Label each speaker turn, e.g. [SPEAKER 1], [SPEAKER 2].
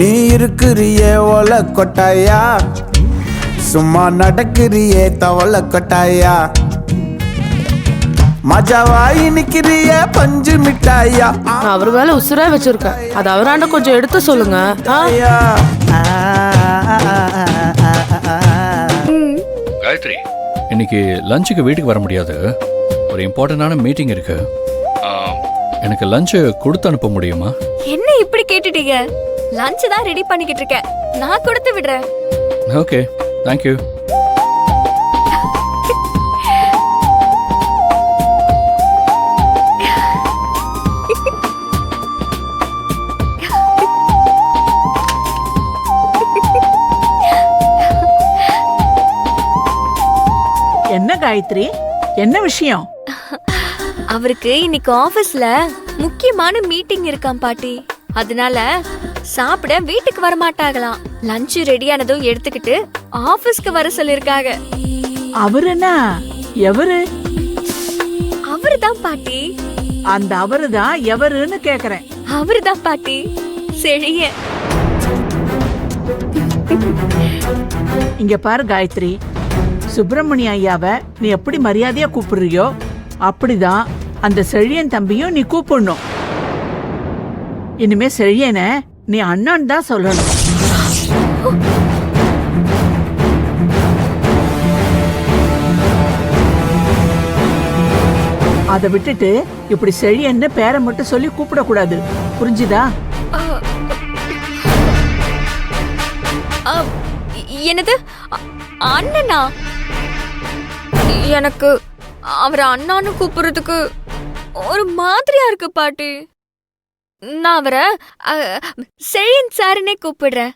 [SPEAKER 1] நீ இருக்கிறியே ஓல கொட்டாயா, சும்மா நடக்கிறியே தவள கொட்டாயா, மஜாவாயி நிக்கிறியே பஞ்சு மிட்டாயா.
[SPEAKER 2] நான் அவர் வேலை உசுரா வச்சிருக்கேன். அது அவராண்ட கொஞ்சம் எடுத்து சொல்லுங்க.
[SPEAKER 3] காயத்ரி, இன்னைக்கு லஞ்சுக்கு வீட்டுக்கு வர முடியாது. ஒரு இம்பார்ட்டன்டான மீட்டிங் இருக்கு. எனக்கு லஞ்சு கொடுத்து அனுப்ப முடியுமா?
[SPEAKER 4] என்ன இப்படி கேட்டுட்டீங்க? லஞ்ச் தான் ரெடி பண்ணிக்கிட்டு இருக்கேன், நான் கொடுத்து விடுறேன்.
[SPEAKER 3] Okay, thank you.
[SPEAKER 5] என்ன காயத்ரி, என்ன விஷயம்?
[SPEAKER 4] அவருக்கு இன்னைக்கு ஆபீஸ்ல முக்கியமான மீட்டிங் இருக்காம் பாட்டி. அதனால சாப்பிட வீட்டுக்கு வர மாட்டாங்களாம். லஞ்ச் ரெடியானதும் எடுத்துக்கிட்டு ஆபீஸ்க்கு வர சொல்லிருக்காங்க.
[SPEAKER 5] அவரு என்ன? எவரு?
[SPEAKER 4] அவருதான் பாட்டி.
[SPEAKER 5] அந்த அவருதான் எவருன்னு கேக்குறேன்.
[SPEAKER 4] அவருதான் பாட்டி, செழிய.
[SPEAKER 5] இங்க பாரு காயத்ரி, சுப்பிரமணிய ஐயாவை நீ எப்படி மரியாதையா கூப்பிடுறியோ அப்படிதான் அந்த செழியன் தம்பியும் நீ கூப்பிடணும். இனிமே செழியனை நீ அண்ணன் தான் சொல்லணும். அதை விட்டுட்டு இப்படி செழியன்னு பேரை மட்டும் சொல்லி கூப்பிடக்கூடாது, புரிஞ்சுதா?
[SPEAKER 4] என்னது அண்ணனா? எனக்கு அவர் அண்ணான்னு கூப்பிடுறதுக்கு ஒரு மாதிரியா இருக்கு பாட்டி. நான் அவரை செழியன் சாருன்னே கூப்பிடுறேன்.